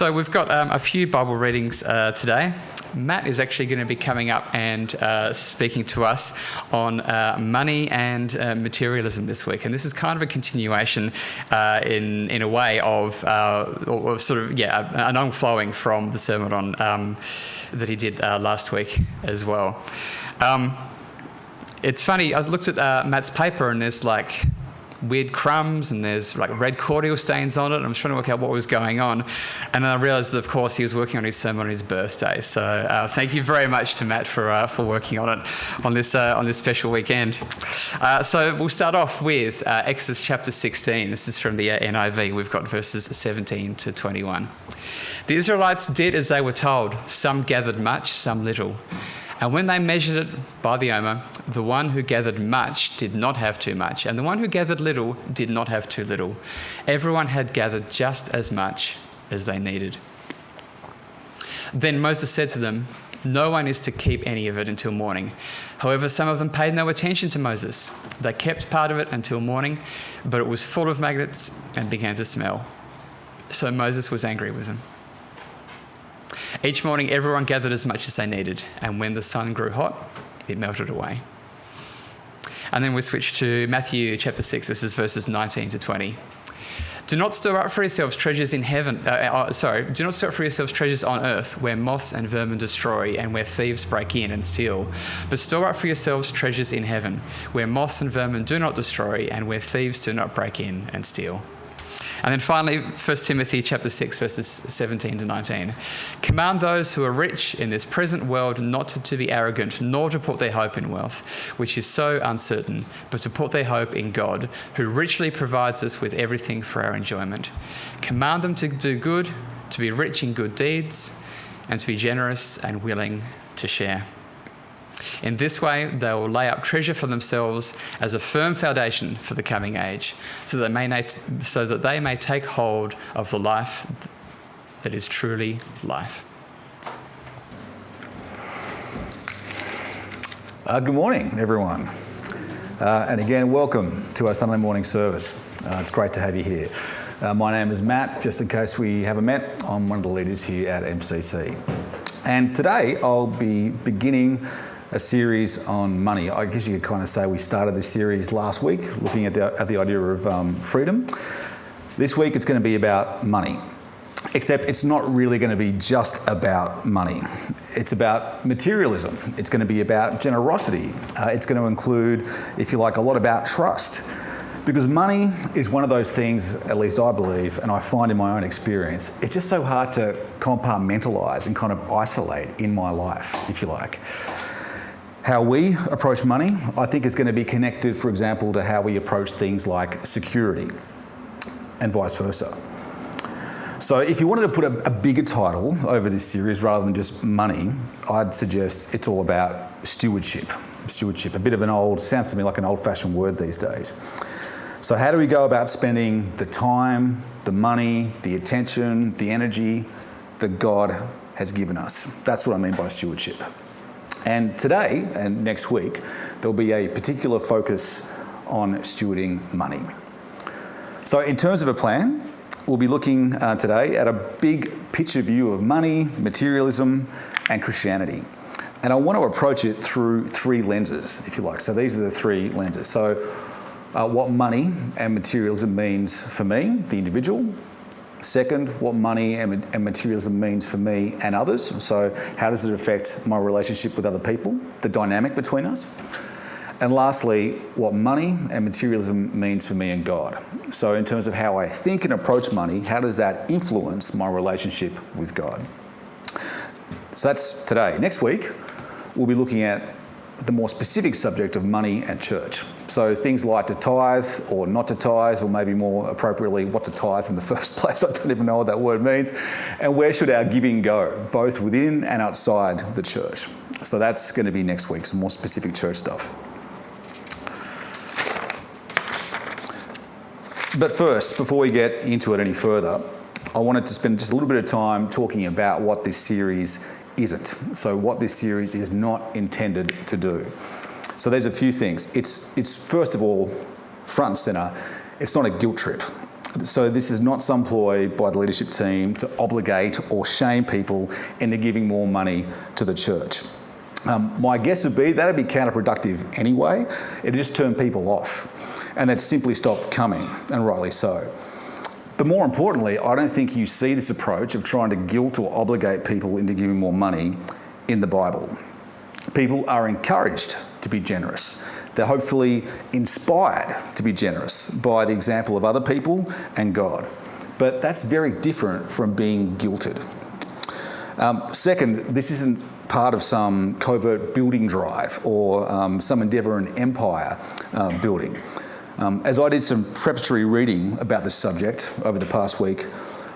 So we've got a few Bible readings today. Matt is actually going to be coming up and speaking to us on money and materialism this week. And this is kind of a continuation in a way of an onflowing from the sermon on that he did last week as well. It's funny, I looked at Matt's paper and there's like weird crumbs and there's like red cordial stains on it. And I'm trying to work out what was going on. And then I realised that, of course, he was working on his sermon on his birthday. So thank you very much to Matt for working on it on this special weekend. So we'll start off with Exodus chapter 16. This is from the NIV. We've got verses 17 to 21. The Israelites did as they were told. Some gathered much, some little. And when they measured it by the omer, the one who gathered much did not have too much, and the one who gathered little did not have too little. Everyone had gathered just as much as they needed. Then Moses said to them, "No one is to keep any of it until morning." However, some of them paid no attention to Moses. They kept part of it until morning, but it was full of maggots and began to smell. So Moses was angry with them. Each morning, everyone gathered as much as they needed, and when the sun grew hot, it melted away. And then we switch to Matthew chapter 6. This is verses 19 to 20. Do not store up for yourselves treasures in heaven. Do not store up for yourselves treasures on earth, where moths and vermin destroy, and where thieves break in and steal. But store up for yourselves treasures in heaven, where moths and vermin do not destroy, and where thieves do not break in and steal. And then finally, 1 Timothy chapter 6, verses 17 to 19. Command those who are rich in this present world not to be arrogant, nor to put their hope in wealth, which is so uncertain, but to put their hope in God, who richly provides us with everything for our enjoyment. Command them to do good, to be rich in good deeds, and to be generous and willing to share. In this way, they will lay up treasure for themselves as a firm foundation for the coming age, so that they may take hold of the life that is truly life. Good morning, everyone. And again, welcome to our Sunday morning service. It's great to have you here. My name is Matt. Just in case we haven't met, I'm one of the leaders here at MCC. And today I'll be beginning a series on money. I guess you could kind of say we started this series last week, looking at the idea of freedom. This week it's going to be about money, except it's not really going to be just about money. It's about materialism. It's going to be about generosity. It's going to include, if you like, a lot about trust. Because money is one of those things, at least I believe, and I find in my own experience, it's just so hard to compartmentalise and kind of isolate in my life, if you like. How we approach money, I think, is going to be connected, for example, to how we approach things like security and vice versa. So if you wanted to put a bigger title over this series rather than just money, I'd suggest it's all about stewardship. Stewardship, a bit of sounds to me like an old-fashioned word these days. So how do we go about spending the time, the money, the attention, the energy that God has given us? That's what I mean by stewardship. And today and next week, there'll be a particular focus on stewarding money. So in terms of a plan, we'll be looking today at a big picture view of money, materialism, and Christianity. And I want to approach it through three lenses, if you like. So these are the three lenses. So what money and materialism means for me, the individual. Second, what money and materialism means for me and others. So how does it affect my relationship with other people, the dynamic between us? And lastly, what money and materialism means for me and God. So in terms of how I think and approach money, how does that influence my relationship with God? So that's today. Next week, we'll be looking at the more specific subject of money and church. So things like to tithe or not to tithe, or maybe more appropriately, what's a tithe in the first place? I don't even know what that word means. And where should our giving go, both within and outside the church? So that's going to be next week, some more specific church stuff. But first, before we get into it any further, I wanted to spend just a little bit of time talking about what this series isn't. So what this series is not intended to do. So there's a few things. It's first of all, front and centre, it's not a guilt trip. So this is not some ploy by the leadership team to obligate or shame people into giving more money to the church. My guess would be that'd be counterproductive anyway. It'd just turn people off and they'd simply stop coming, and rightly so. But more importantly, I don't think you see this approach of trying to guilt or obligate people into giving more money in the Bible. People are encouraged to be generous. They're hopefully inspired to be generous by the example of other people and God. But that's very different from being guilted. Second, this isn't part of some covert building drive or some endeavour in empire building. As I did some preparatory reading about this subject over the past week,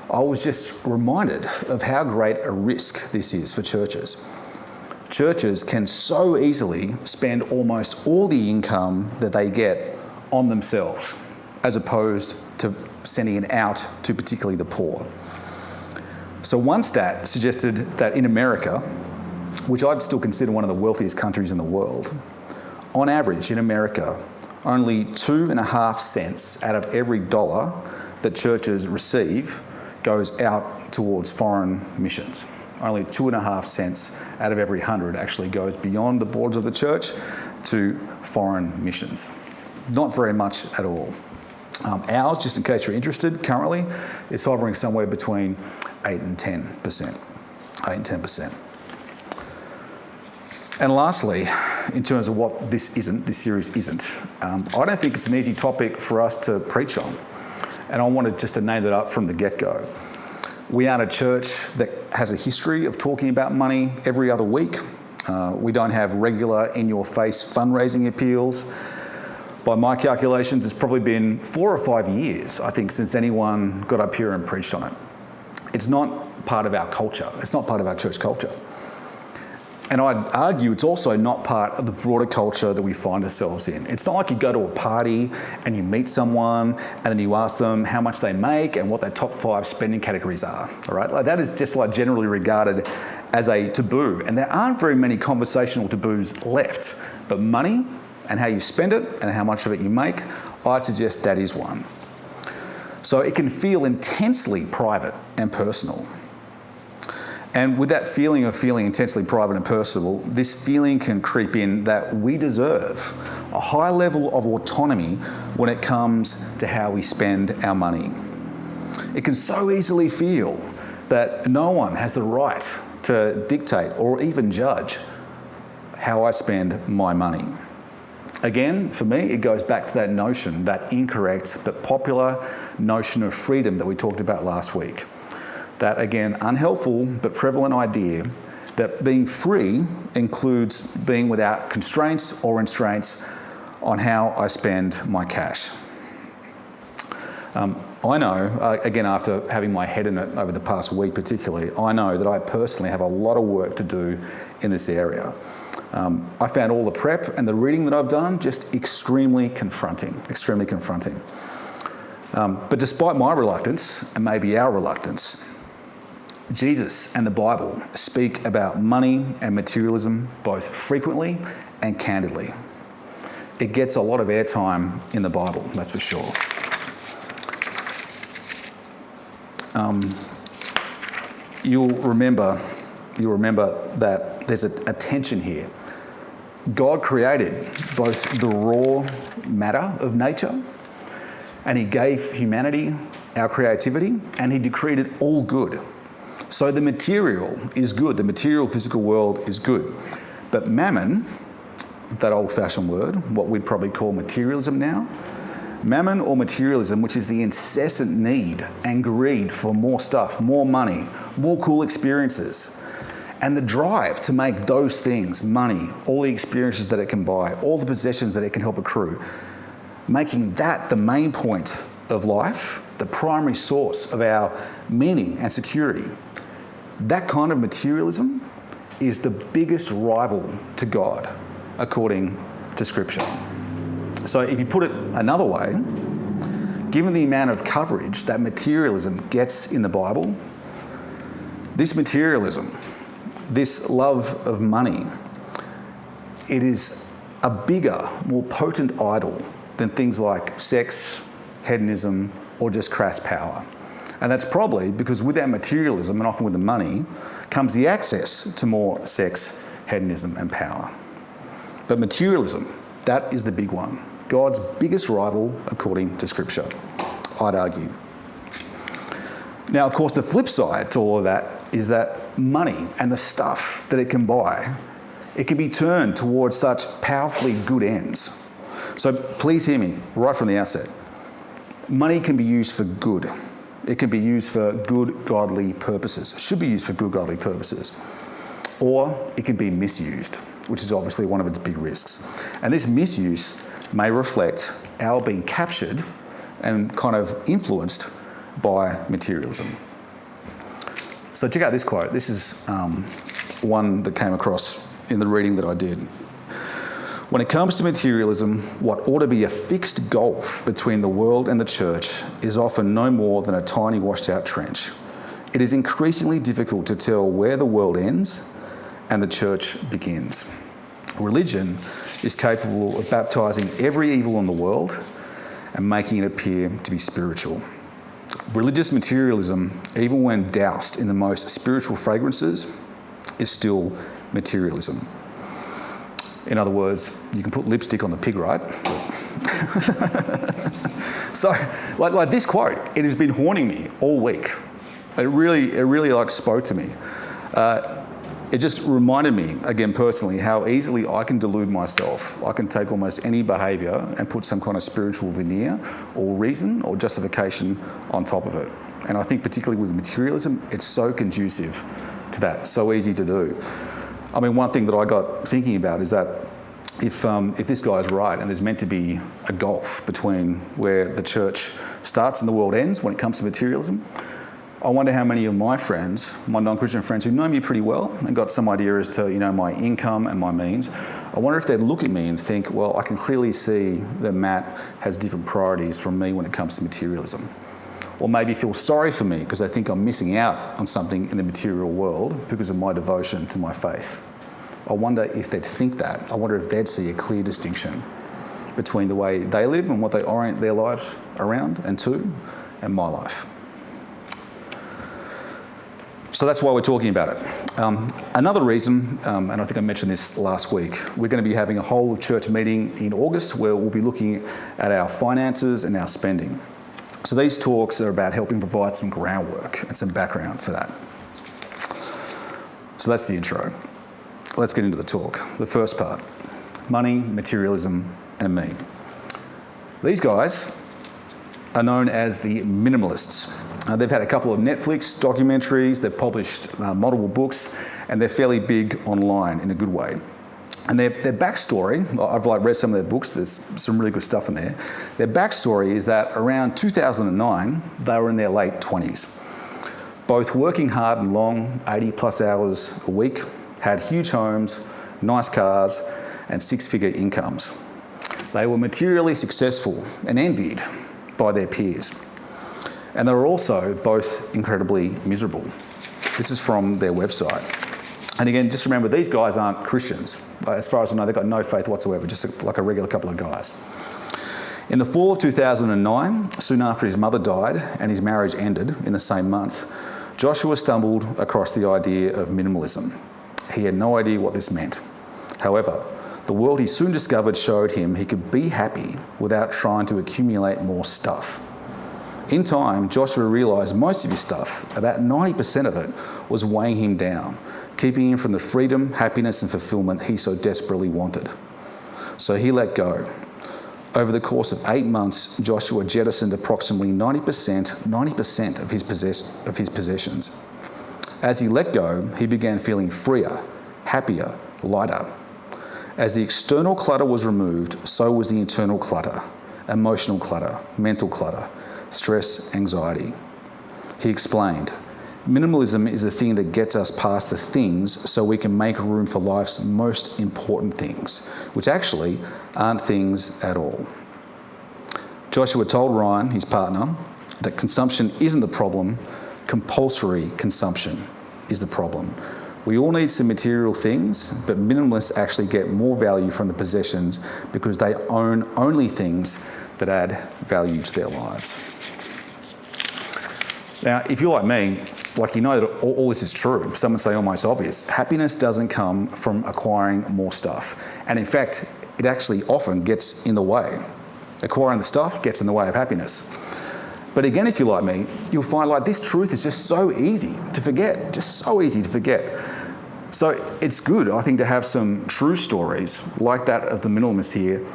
I was just reminded of how great a risk this is for churches. Churches can so easily spend almost all the income that they get on themselves, as opposed to sending it out to particularly the poor. So one stat suggested that in America, which I'd still consider one of the wealthiest countries in the world, on average in America, only 2.5 cents out of every dollar that churches receive goes out towards foreign missions. Only 2.5 cents out of every 100 actually goes beyond the borders of the church to foreign missions. Not very much at all. Ours, just in case you're interested, currently is hovering somewhere between 8 and 10%. 8 and 10%. And lastly, in terms of what this series isn't, I don't think it's an easy topic for us to preach on. And I wanted just to name that up from the get-go. We aren't a church that has a history of talking about money every other week. We don't have regular in-your-face fundraising appeals. By my calculations, it's probably been 4 or 5 years, I think, since anyone got up here and preached on it. It's not part of our culture. It's not part of our church culture. And I'd argue it's also not part of the broader culture that we find ourselves in. It's not like you go to a party and you meet someone and then you ask them how much they make and what their top 5 spending categories are, all right? Like that is just like generally regarded as a taboo. And there aren't very many conversational taboos left. But money and how you spend it and how much of it you make, I'd suggest that is one. So it can feel intensely private and personal. And with that feeling of feeling intensely private and personal, this feeling can creep in that we deserve a high level of autonomy when it comes to how we spend our money. It can so easily feel that no one has the right to dictate or even judge how I spend my money. Again, for me, it goes back to that notion, that incorrect but popular notion of freedom that we talked about last week. That, again, unhelpful but prevalent idea that being free includes being without constraints or restraints on how I spend my cash. I know, again, after having my head in it over the past week particularly, I know that I personally have a lot of work to do in this area. I found all the prep and the reading that I've done just extremely confronting. But despite my reluctance, and maybe our reluctance, Jesus and the Bible speak about money and materialism both frequently and candidly. It gets a lot of airtime in the Bible, that's for sure. You'll remember that there's a tension here. God created both the raw matter of nature, and he gave humanity our creativity, and he decreed it all good. So the material is good, the material physical world is good. But mammon, that old-fashioned word, what we'd probably call materialism now, mammon or materialism, which is the incessant need and greed for more stuff, more money, more cool experiences, and the drive to make those things, money, all the experiences that it can buy, all the possessions that it can help accrue, making that the main point of life, the primary source of our meaning and security. That kind of materialism is the biggest rival to God, according to Scripture. So if you put it another way, given the amount of coverage that materialism gets in the Bible, this materialism, this love of money, it is a bigger, more potent idol than things like sex, hedonism, or just crass power. And that's probably because with our materialism, and often with the money, comes the access to more sex, hedonism and power. But materialism, that is the big one. God's biggest rival according to Scripture, I'd argue. Now, of course, the flip side to all of that is that money and the stuff that it can buy, it can be turned towards such powerfully good ends. So please hear me right from the outset. Money can be used for good. It can be used for good, godly purposes. It should be used for good, godly purposes. Or it can be misused, which is obviously one of its big risks. And this misuse may reflect our being captured and kind of influenced by materialism. So check out this quote. This is one that came across in the reading that I did. When it comes to materialism, what ought to be a fixed gulf between the world and the church is often no more than a tiny washed out trench. It is increasingly difficult to tell where the world ends and the church begins. Religion is capable of baptising every evil in the world and making it appear to be spiritual. Religious materialism, even when doused in the most spiritual fragrances, is still materialism. In other words, you can put lipstick on the pig, right? So, like this quote, it has been haunting me all week. It really like spoke to me. It just reminded me, again personally, how easily I can delude myself. I can take almost any behaviour and put some kind of spiritual veneer or reason or justification on top of it. And I think particularly with materialism, it's so conducive to that, so easy to do. I mean, one thing that I got thinking about is that if this guy's right and there's meant to be a gulf between where the church starts and the world ends when it comes to materialism, I wonder how many of my friends, my non-Christian friends who know me pretty well and got some idea as to, my income and my means, I wonder if they'd look at me and think, well, I can clearly see that Matt has different priorities from me when it comes to materialism. Or maybe feel sorry for me because they think I'm missing out on something in the material world because of my devotion to my faith. I wonder if they'd think that. I wonder if they'd see a clear distinction between the way they live and what they orient their lives around and to, and my life. So that's why we're talking about it. Another reason, and I think I mentioned this last week, we're going to be having a whole church meeting in August where we'll be looking at our finances and our spending. So these talks are about helping provide some groundwork and some background for that. So that's the intro. Let's get into the talk. The first part, money, materialism, and me. These guys are known as the minimalists. They've had a couple of Netflix documentaries, they've published multiple books, and they're fairly big online in a good way. And their backstory, I've read some of their books, there's some really good stuff in there. Their backstory is that around 2009, they were in their late 20s. Both working hard and long, 80 plus hours a week, had huge homes, nice cars, and six-figure incomes. They were materially successful and envied by their peers. And they were also both incredibly miserable. This is from their website. And again, just remember, these guys aren't Christians. As far as I know, they've got no faith whatsoever, just like a regular couple of guys. In the fall of 2009, soon after his mother died and his marriage ended in the same month, Joshua stumbled across the idea of minimalism. He had no idea what this meant. However, the world he soon discovered showed him he could be happy without trying to accumulate more stuff. In time, Joshua realised most of his stuff, about 90% of it, was weighing him down, keeping him from the freedom, happiness and fulfilment he so desperately wanted. So he let go. Over the course of 8 months, Joshua jettisoned approximately 90% of his possessions. As he let go, he began feeling freer, happier, lighter. As the external clutter was removed, so was the internal clutter, emotional clutter, mental clutter, stress, anxiety. He explained, minimalism is the thing that gets us past the things so we can make room for life's most important things, which actually aren't things at all. Joshua told Ryan, his partner, that consumption isn't the problem, compulsory consumption is the problem. We all need some material things, but minimalists actually get more value from the possessions because they own only things that add value to their lives. Now, if you're like me, like you know that all this is true, some would say almost obvious. Happiness doesn't come from acquiring more stuff. And in fact, it actually often gets in the way. Acquiring the stuff gets in the way of happiness. But again, if you're like me, you'll find like this truth is just so easy to forget, just so easy to forget. So it's good, I think, to have some true stories like that of the minimalist here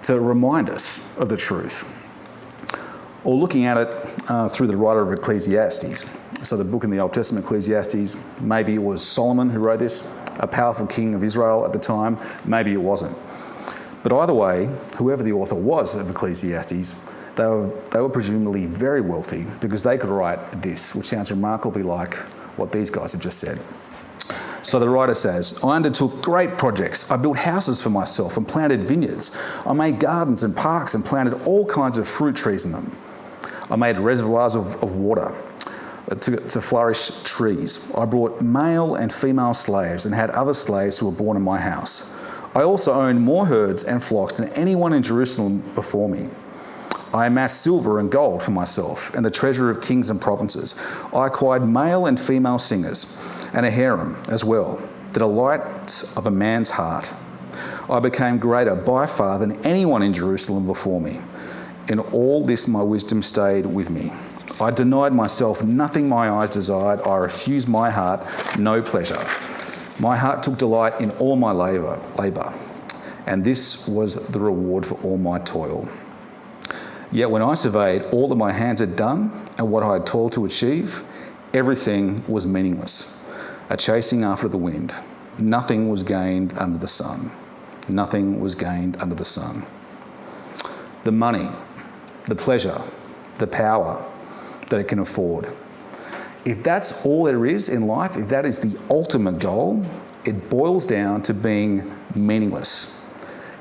to remind us of the truth. Or looking at it through the writer of Ecclesiastes. So the book in the Old Testament, Ecclesiastes, maybe it was Solomon who wrote this, a powerful king of Israel at the time, maybe it wasn't. But either way, whoever the author was of Ecclesiastes, they were presumably very wealthy because they could write this, which sounds remarkably like what these guys have just said. So the writer says, I undertook great projects. I built houses for myself and planted vineyards. I made gardens and parks and planted all kinds of fruit trees in them. I made reservoirs of water to flourish trees. I brought male and female slaves and had other slaves who were born in my house. I also owned more herds and flocks than anyone in Jerusalem before me. I amassed silver and gold for myself and the treasure of kings and provinces. I acquired male and female singers and a harem as well, the delight of a man's heart. I became greater by far than anyone in Jerusalem before me. In all this my wisdom stayed with me. I denied myself nothing my eyes desired. I refused my heart no pleasure. My heart took delight in all my labour, and this was the reward for all my toil. Yet when I surveyed all that my hands had done and what I had toiled to achieve, everything was meaningless, a chasing after the wind. Nothing was gained under the sun. Nothing was gained under the sun. The money, the pleasure, the power that it can afford. If that's all there is in life, if that is the ultimate goal, it boils down to being meaningless.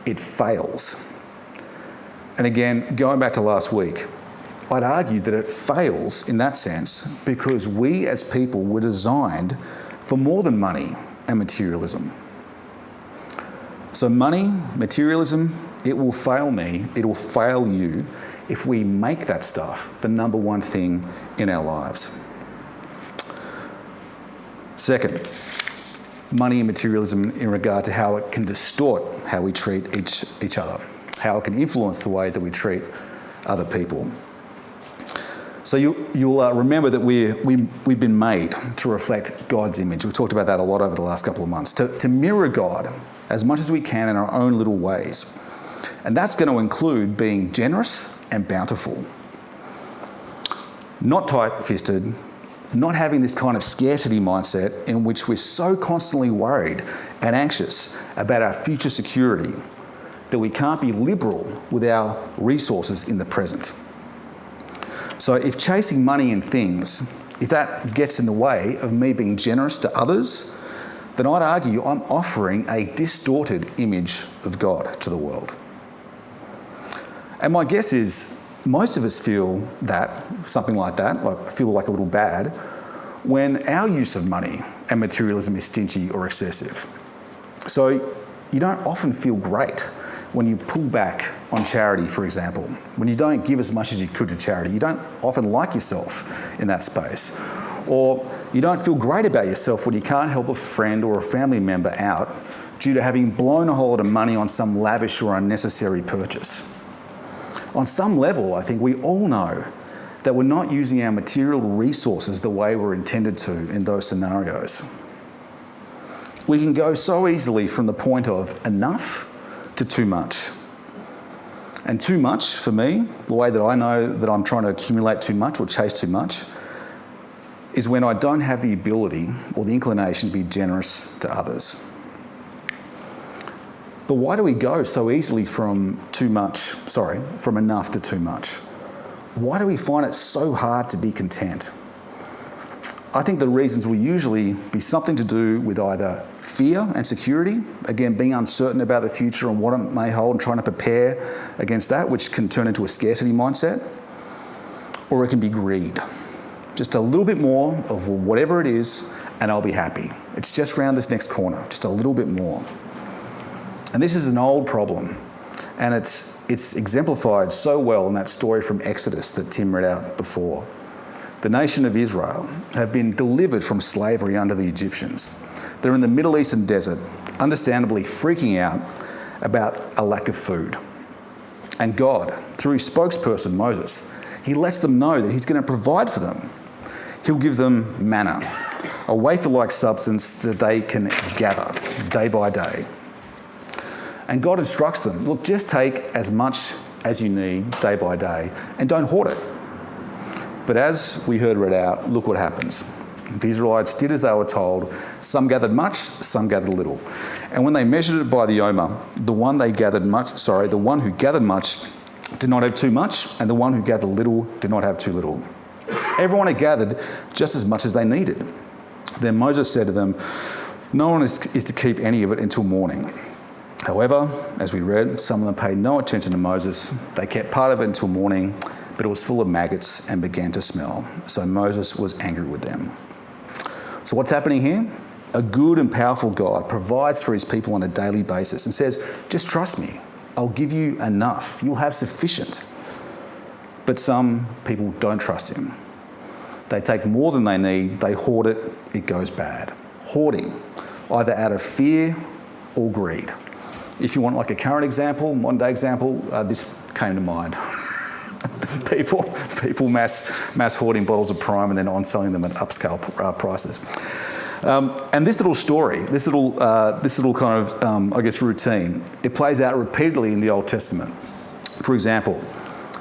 It fails. And again, going back to last week, I'd argue that it fails in that sense because we as people were designed for more than money and materialism. So money, materialism, it will fail me, it will fail you if we make that stuff the number one thing in our lives. Second, money and materialism in regard to how it can distort how we treat each other, how it can influence the way that we treat other people. So you'll remember that we've been made to reflect God's image. We've talked about that a lot over the last couple of months, to mirror God as much as we can in our own little ways. And that's going to include being generous and bountiful. Not tight-fisted, not having this kind of scarcity mindset in which we're so constantly worried and anxious about our future security that we can't be liberal with our resources in the present. So if chasing money and things, if that gets in the way of me being generous to others, then I'd argue I'm offering a distorted image of God to the world. And my guess is most of us feel that, something like that, like feel like a little bad, when our use of money and materialism is stingy or excessive. So you don't often feel great when you pull back on charity, for example, when you don't give as much as you could to charity. You don't often like yourself in that space. Or you don't feel great about yourself when you can't help a friend or a family member out due to having blown a whole lot of money on some lavish or unnecessary purchase. On some level, I think we all know that we're not using our material resources the way we're intended to in those scenarios. We can go so easily from the point of enough to too much. And too much, for me, the way that I know that I'm trying to accumulate too much or chase too much, is when I don't have the ability or the inclination to be generous to others. But why do we go so easily from enough to too much? Why do we find it so hard to be content? I think the reasons will usually be something to do with either fear and security, again, being uncertain about the future and what it may hold and trying to prepare against that, which can turn into a scarcity mindset, or it can be greed. Just a little bit more of whatever it is and I'll be happy. It's just around this next corner, just a little bit more. And this is an old problem, and it's exemplified so well in that story from Exodus that Tim read out before. the nation of Israel, have been delivered from slavery under the Egyptians. They're in the Middle Eastern desert, understandably freaking out about a lack of food. And God, through his spokesperson Moses, he lets them know that he's going to provide for them. He'll give them manna, a wafer-like substance that they can gather day by day. And God instructs them, look, just take as much as you need day by day and don't hoard it. But as we heard read out, look what happens. The Israelites did as they were told. Some gathered much, some gathered little. And when they measured it by the omer, the one who gathered much did not have too much, and the one who gathered little did not have too little. Everyone had gathered just as much as they needed. Then Moses said to them, no one is to keep any of it until morning. However, as we read, some of them paid no attention to Moses. They kept part of it until morning, but it was full of maggots and began to smell. So Moses was angry with them. So what's happening here? A good and powerful God provides for his people on a daily basis and says, just trust me. I'll give you enough. You'll have sufficient. But some people don't trust him. They take more than they need. They hoard it. It goes bad. Hoarding, either out of fear or greed. If you want like a current example, modern day example, this came to mind. people mass hoarding bottles of Prime and then on-selling them at upscale prices. And this little story, this little kind of, routine, it plays out repeatedly in the Old Testament. For example,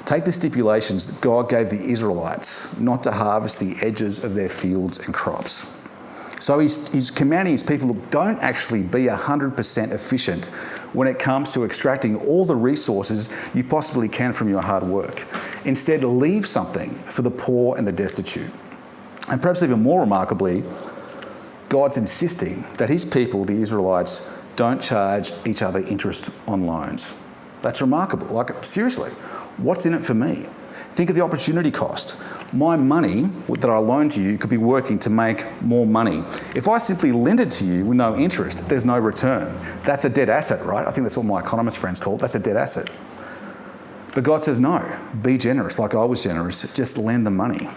take the stipulations that God gave the Israelites not to harvest the edges of their fields and crops. So he's commanding his people, look, don't actually be 100% efficient when it comes to extracting all the resources you possibly can from your hard work. Instead, leave something for the poor and the destitute. And perhaps even more remarkably, God's insisting that his people, the Israelites, don't charge each other interest on loans. That's remarkable. Like, seriously, what's in it for me? Think of the opportunity cost. My money that I loan to you could be working to make more money. If I simply lend it to you with no interest, there's no return. That's a dead asset, right? I think that's what my economist friends call it. That's a dead asset. But God says, no, be generous like I was generous. Just lend the money.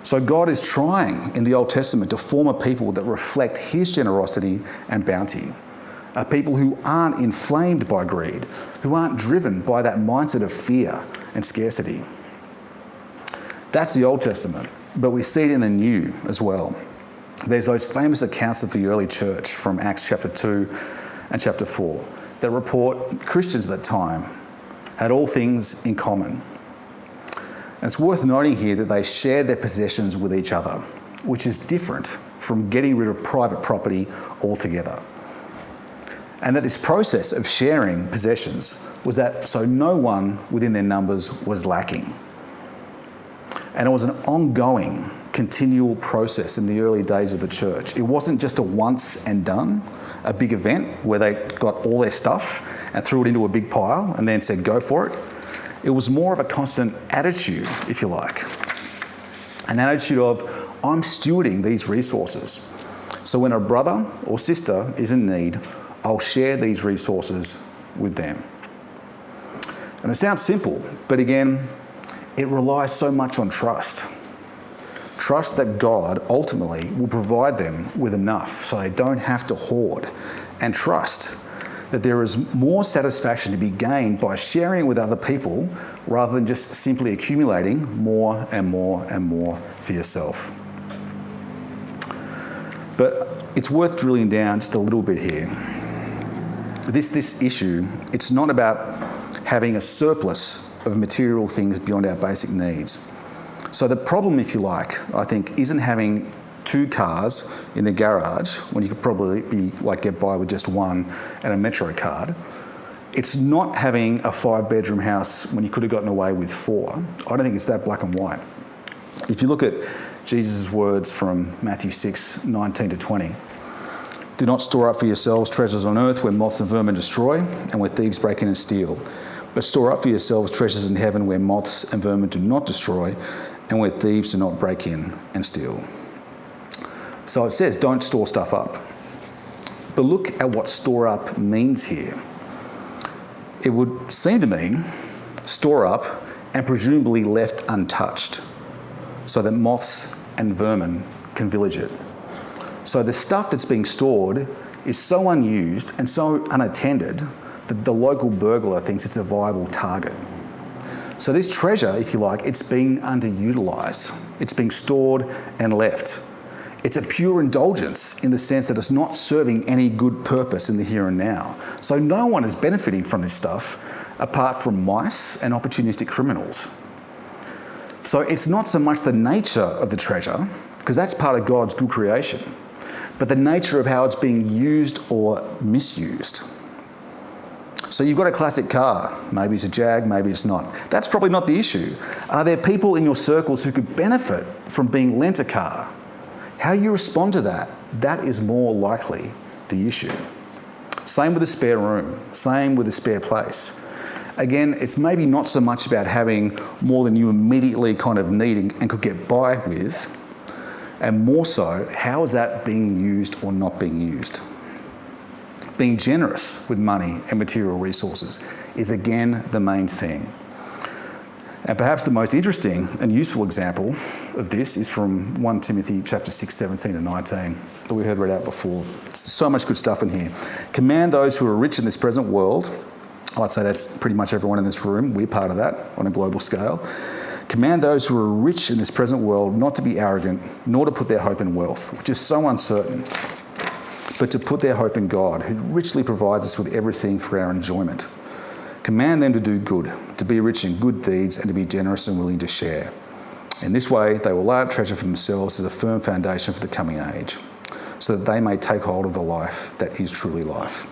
So God is trying in the Old Testament to form a people that reflect his generosity and bounty. A people who aren't inflamed by greed, who aren't driven by that mindset of fear and scarcity. That's the Old Testament, but we see it in the New as well. There's those famous accounts of the early church from Acts chapter 2 and chapter 4 that report Christians at that time had all things in common. And it's worth noting here that they shared their possessions with each other, which is different from getting rid of private property altogether. And that this process of sharing possessions was that so no one within their numbers was lacking. And it was an ongoing, continual process in the early days of the church. It wasn't just a once and done, a big event where they got all their stuff and threw it into a big pile and then said, go for it. It was more of a constant attitude, if you like. An attitude of, I'm stewarding these resources. So when a brother or sister is in need, I'll share these resources with them. And it sounds simple, but again, it relies so much on trust. Trust that God ultimately will provide them with enough so they don't have to hoard. And trust that there is more satisfaction to be gained by sharing with other people rather than just simply accumulating more and more and more for yourself. But it's worth drilling down just a little bit here. This issue, it's not about having a surplus of material things beyond our basic needs. So the problem, if you like, I think, isn't having 2 cars in the garage when you could probably get by with just one and a Metro card. It's not having a 5-bedroom house when you could have gotten away with 4. I don't think it's that black and white. If you look at Jesus' words from Matthew 6, 19 to 20, do not store up for yourselves treasures on earth where moths and vermin destroy and where thieves break in and steal. But store up for yourselves treasures in heaven where moths and vermin do not destroy and where thieves do not break in and steal. So it says don't store stuff up. But look at what store up means here. It would seem to mean store up and presumably left untouched. so that moths and vermin can village it. So the stuff that's being stored is so unused and so unattended that the local burglar thinks it's a viable target. So this treasure, if you like, it's being underutilised. It's being stored and left. It's a pure indulgence in the sense that it's not serving any good purpose in the here and now. So no one is benefiting from this stuff apart from mice and opportunistic criminals. So it's not so much the nature of the treasure, because that's part of God's good creation, but the nature of how it's being used or misused. So you've got a classic car. Maybe it's a Jag, maybe it's not. That's probably not the issue. Are there people in your circles who could benefit from being lent a car? How you respond to that, that is more likely the issue. Same with a spare room, same with a spare place. Again, it's maybe not so much about having more than you immediately kind of need and could get by with, and more so, how is that being used or not being used? Being generous with money and material resources is again the main thing. And perhaps the most interesting and useful example of this is from 1 Timothy chapter 6, 17 and 19 that we heard read out before. There's so much good stuff in here. Command those who are rich in this present world. I'd say that's pretty much everyone in this room. We're part of that on a global scale. Command those who are rich in this present world not to be arrogant, nor to put their hope in wealth, which is so uncertain, but to put their hope in God, who richly provides us with everything for our enjoyment. Command them to do good, to be rich in good deeds, and to be generous and willing to share. In this way, they will lay up treasure for themselves as a firm foundation for the coming age, so that they may take hold of the life that is truly life.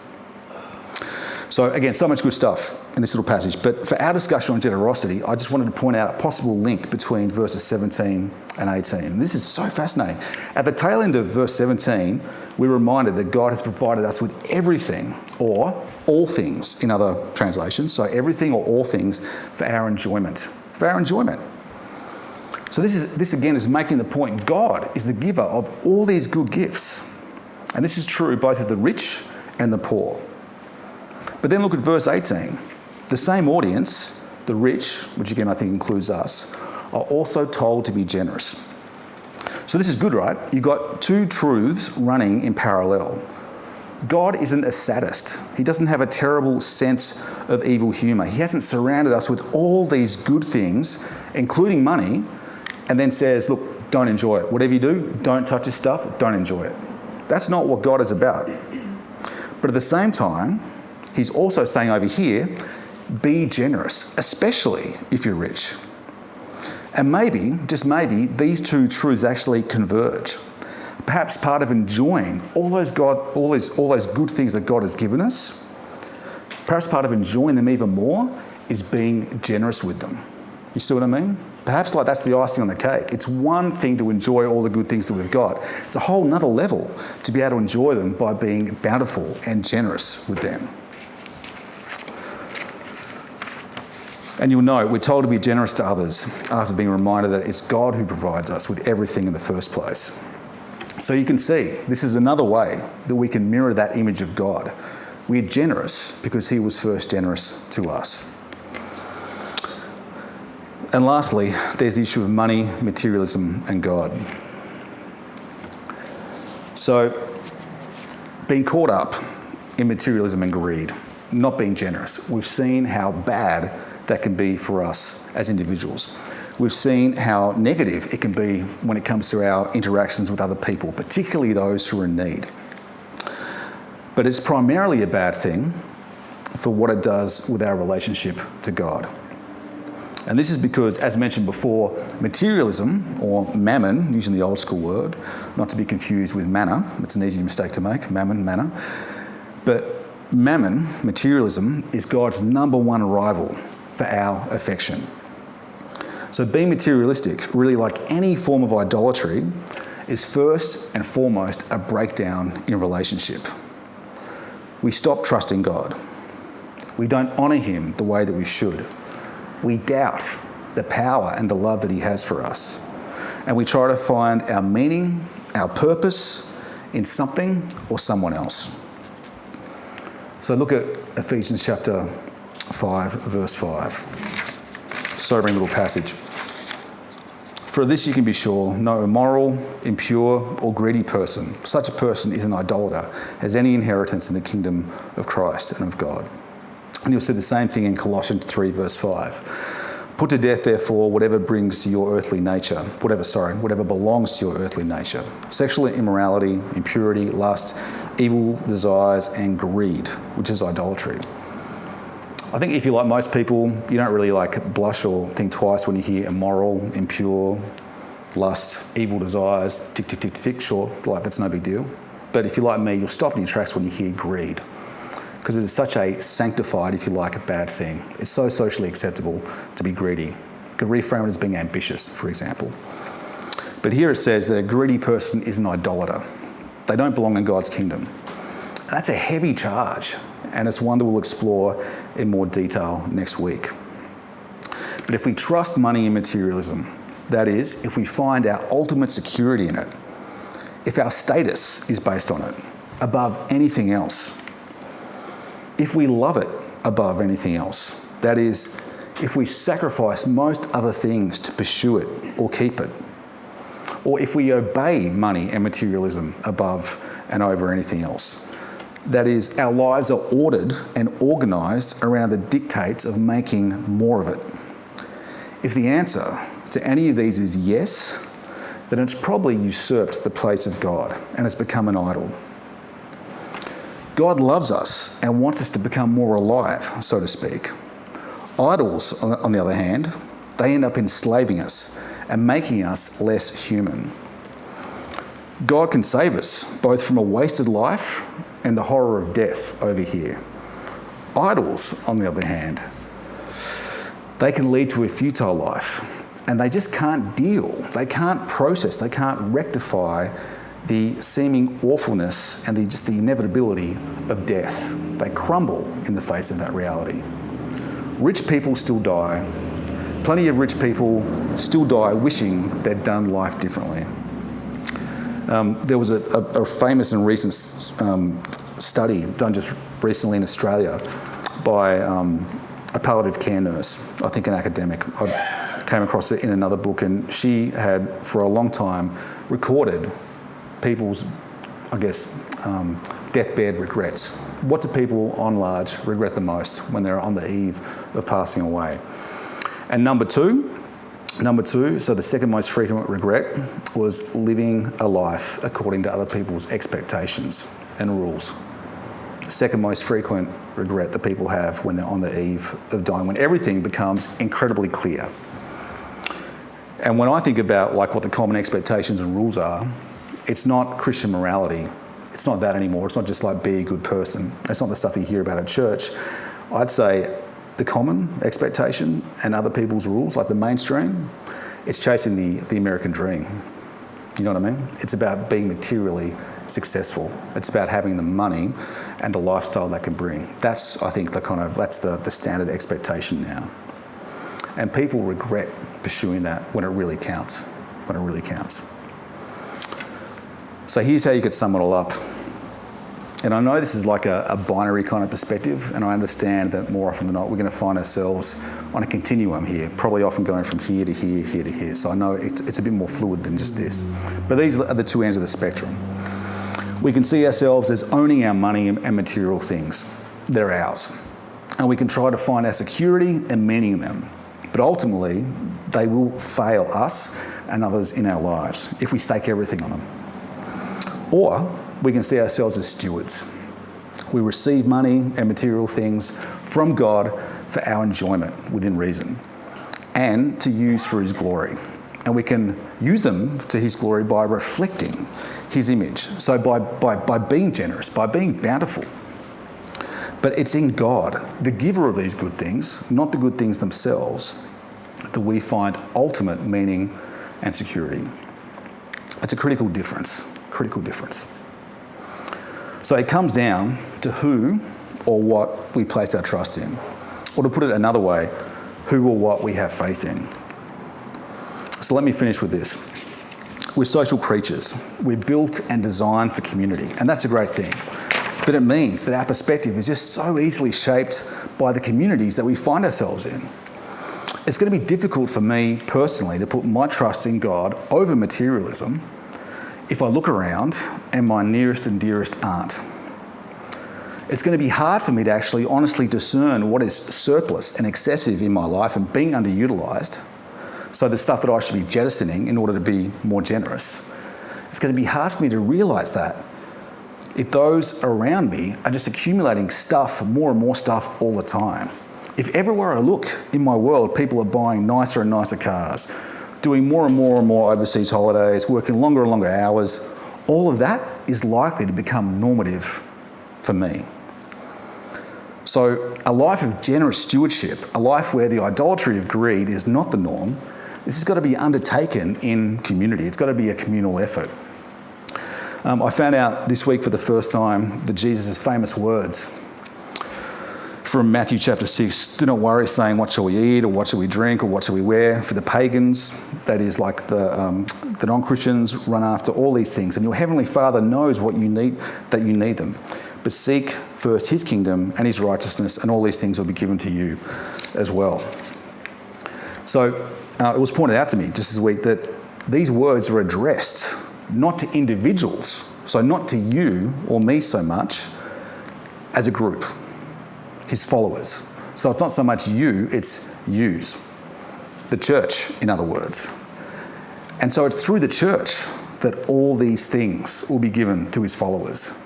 So again, so much good stuff in this little passage. But for our discussion on generosity, I just wanted to point out a possible link between verses 17 and 18. And this is so fascinating. At the tail end of verse 17, we're reminded that God has provided us with everything, or all things in other translations. So everything or all things for our enjoyment. For our enjoyment. So this again is making the point God is the giver of all these good gifts. And this is true both of the rich and the poor. But then look at verse 18. The same audience, the rich, which again I think includes us, are also told to be generous. So this is good, right? You've got two truths running in parallel. God isn't a sadist. He doesn't have a terrible sense of evil humour. He hasn't surrounded us with all these good things, including money, and then says, look, don't enjoy it. Whatever you do, don't touch this stuff, don't enjoy it. That's not what God is about. But at the same time, He's also saying over here, be generous, especially if you're rich. And maybe, just maybe, these two truths actually converge. Perhaps part of enjoying all those good things that God has given us, perhaps part of enjoying them even more is being generous with them. You see what I mean? Perhaps like that's the icing on the cake. It's one thing to enjoy all the good things that we've got. It's a whole nother level to be able to enjoy them by being bountiful and generous with them. And you'll know, we're told to be generous to others after being reminded that it's God who provides us with everything in the first place. So you can see, this is another way that we can mirror that image of God. We're generous because He was first generous to us. And lastly, there's the issue of money, materialism, and God. So, being caught up in materialism and greed, not being generous, we've seen how bad that can be for us as individuals. We've seen how negative it can be when it comes to our interactions with other people, particularly those who are in need. But it's primarily a bad thing for what it does with our relationship to God. And this is because, as mentioned before, materialism, or mammon, using the old school word, not to be confused with manna, it's an easy mistake to make, mammon, manna. But mammon, materialism, is God's number one rival for our affection. So being materialistic, really like any form of idolatry, is first and foremost a breakdown in relationship. We stop trusting God. We don't honour Him the way that we should. We doubt the power and the love that He has for us. And we try to find our meaning, our purpose in something or someone else. So look at Ephesians chapter 5, verse 5. Sobering little passage. For For this you can be sure, no immoral, impure, or greedy person, such a person is an idolater, has any inheritance in the kingdom of Christ and of God. And you'll see the same thing in Colossians 3 verse 5. Put to death, therefore, whatever belongs to your earthly nature. Sexual immorality, impurity, lust, evil desires, and greed, which is idolatry. I think if you're like most people, you don't really blush or think twice when you hear immoral, impure, lust, evil desires, tick, tick, tick, tick, sure, that's no big deal. But if you're like me, you'll stop in your tracks when you hear greed, because it is such a sanctified, if you like, a bad thing. It's so socially acceptable to be greedy. You could reframe it as being ambitious, for example. But here it says that a greedy person is an idolater. They don't belong in God's kingdom. And that's a heavy charge, and it's one that we'll explore in more detail next week. But if we trust money and materialism, that is, if we find our ultimate security in it, if our status is based on it, above anything else, if we love it above anything else, that is, if we sacrifice most other things to pursue it or keep it, or if we obey money and materialism above and over anything else, that is, our lives are ordered and organised around the dictates of making more of it. If the answer to any of these is yes, then it's probably usurped the place of God and has become an idol. God loves us and wants us to become more alive, so to speak. Idols, on the other hand, they end up enslaving us and making us less human. God can save us both from a wasted life and the horror of death over here. Idols, on the other hand, they can lead to a futile life, and they just can't deal, they can't process, they can't rectify the seeming awfulness and the inevitability of death. They crumble in the face of that reality. Rich people still die. Plenty of rich people still die wishing they'd done life differently. There was a famous and recent study done just recently in Australia by a palliative care nurse, I think an academic. I came across it in another book, and she had for a long time recorded people's, deathbed regrets. What do people on large regret the most when they're on the eve of passing away? And number two, so the second most frequent regret was living a life according to other people's expectations and rules. The second most frequent regret that people have when they're on the eve of dying, when everything becomes incredibly clear. And when I think about what the common expectations and rules are, it's not Christian morality. It's not that anymore. It's not just be a good person. It's not the stuff you hear about at church. I'd say the common expectation and other people's rules, the mainstream, it's chasing the American dream. You know what I mean? It's about being materially successful. It's about having the money and the lifestyle that can bring. That's, I think, that's the standard expectation now. And people regret pursuing that when it really counts. So here's how you could sum it all up. And I know this is a binary kind of perspective, and I understand that more often than not, we're going to find ourselves on a continuum here, probably often going from here to here, here to here. So I know it's a bit more fluid than just this. But these are the two ends of the spectrum. We can see ourselves as owning our money and material things. They're ours. And we can try to find our security and meaning in them. But ultimately, they will fail us and others in our lives if we stake everything on them. Or we can see ourselves as stewards. We receive money and material things from God for our enjoyment within reason and to use for His glory. And we can use them to His glory by reflecting His image. So by being generous, by being bountiful. But it's in God, the giver of these good things, not the good things themselves, that we find ultimate meaning and security. It's a critical difference. So it comes down to who or what we place our trust in. Or to put it another way, who or what we have faith in. So let me finish with this. We're social creatures. We're built and designed for community, and that's a great thing. But it means that our perspective is just so easily shaped by the communities that we find ourselves in. it's going to be difficult for me personally to put my trust in God over materialism if I look around and my nearest and dearest aren't. It's going to be hard for me to actually honestly discern what is surplus and excessive in my life and being underutilised, so the stuff that I should be jettisoning in order to be more generous. It's going to be hard for me to realise that if those around me are just accumulating stuff, more and more stuff all the time. If everywhere I look in my world, people are buying nicer and nicer cars, doing more and more overseas holidays, working longer and longer hours, all of that is likely to become normative for me. So a life of generous stewardship, a life where the idolatry of greed is not the norm, this has got to be undertaken in community. It's got to be a communal effort. I found out this week for the first time that Jesus' famous words from Matthew chapter 6, do not worry saying what shall we eat or what shall we drink or what shall we wear. For the pagans, that is like the non-Christians, run after all these things, and your heavenly Father knows what you need, that you need them. But seek first his kingdom and his righteousness, and all these things will be given to you as well. So it was pointed out to me just this week that these words are addressed not to individuals, so not to you or me so much, as a group, his followers. So it's not so much you, it's yous, the church, in other words. And so it's through the church that all these things will be given to his followers.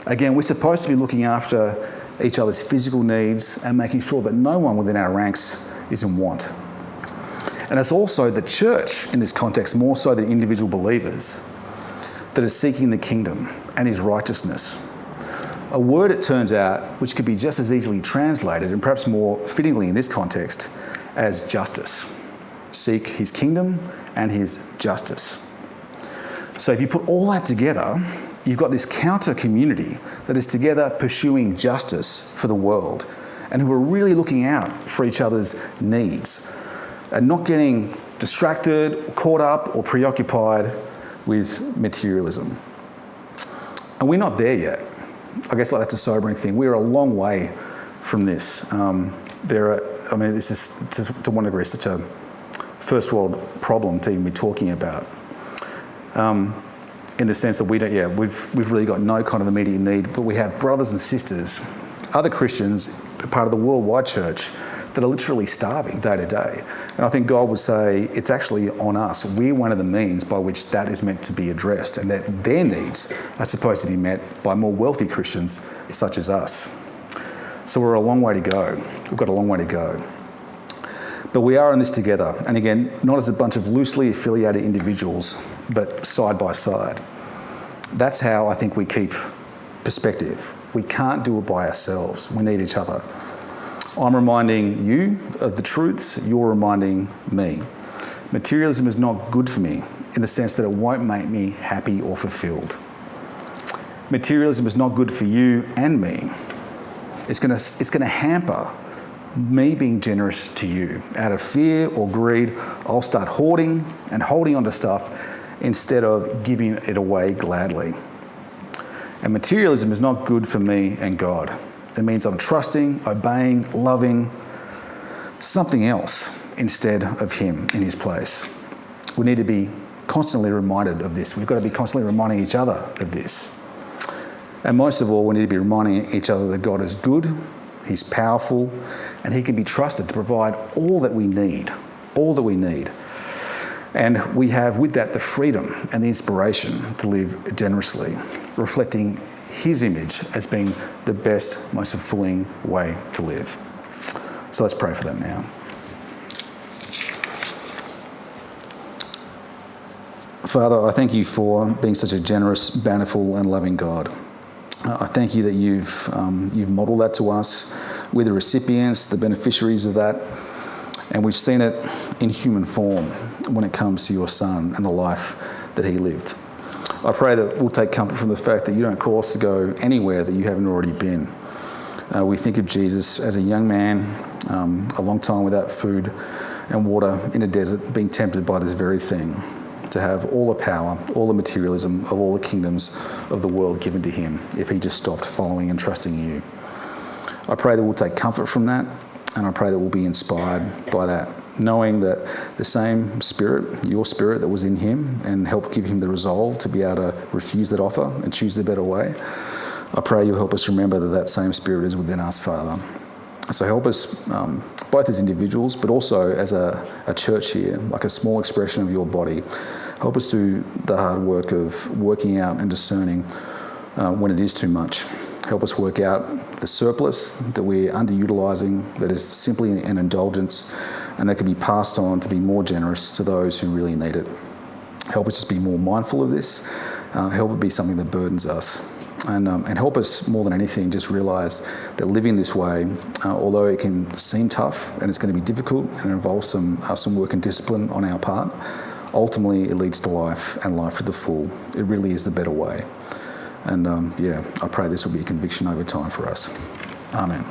Again, we're supposed to be looking after each other's physical needs and making sure that no one within our ranks is in want. And it's also the church, in this context, more so than individual believers, that is seeking the kingdom and his righteousness. A word, it turns out, which could be just as easily translated, and perhaps more fittingly in this context, as justice. Seek his kingdom and his justice. So if you put all that together, you've got this counter community that is together pursuing justice for the world and who are really looking out for each other's needs and not getting distracted, caught up or preoccupied with materialism. And we're not there yet. I guess that's a sobering thing. We're a long way from this. This is to one degree such a first world problem to even be talking about. In the sense that we've really got no kind of immediate need, but we have brothers and sisters, other Christians, part of the worldwide church, that are literally starving day to day. And I think God would say it's actually on us. We're one of the means by which that is meant to be addressed, and that their needs are supposed to be met by more wealthy Christians such as us. So we're a long way to go. We've got a long way to go. But we are in this together. And again, not as a bunch of loosely affiliated individuals, but side by side. That's how I think we keep perspective. We can't do it by ourselves. We need each other. I'm reminding you of the truths, you're reminding me. Materialism is not good for me in the sense that it won't make me happy or fulfilled. Materialism is not good for you and me. It's going to hamper me being generous to you. Out of fear or greed, I'll start hoarding and holding onto stuff instead of giving it away gladly. And materialism is not good for me and God. It means I'm trusting, obeying, loving something else instead of him in his place. We need to be constantly reminded of this. We've got to be constantly reminding each other of this. And most of all, we need to be reminding each other that God is good, he's powerful, and he can be trusted to provide all that we need, all that we need. And we have with that the freedom and the inspiration to live generously, reflecting his image as being the best, most fulfilling way to live. So let's pray for that now. Father, I thank you for being such a generous, bountiful and loving God. I thank you that you've modelled that to us. We're the recipients, the beneficiaries of that, and we've seen it in human form when it comes to your Son and the life that he lived. I pray that we'll take comfort from the fact that you don't call us to go anywhere that you haven't already been. We think of Jesus as a young man, a long time without food and water in a desert, being tempted by this very thing, to have all the power, all the materialism of all the kingdoms of the world given to him if he just stopped following and trusting you. I pray that we'll take comfort from that, and I pray that we'll be inspired by that knowing that the same spirit, your spirit that was in him, and help give him the resolve to be able to refuse that offer and choose the better way. I pray you'll help us remember that that same spirit is within us, Father. So help us, both as individuals, but also as a church here, like a small expression of your body. Help us do the hard work of working out and discerning when it is too much. Help us work out the surplus that we're underutilising, that is simply an indulgence, and that can be passed on to be more generous to those who really need it. Help us just be more mindful of this. Help it be something that burdens us. And help us, more than anything, just realise that living this way, although it can seem tough and it's going to be difficult and involve some work and discipline on our part, ultimately it leads to life, and life to the full. It really is the better way. And I pray this will be a conviction over time for us. Amen.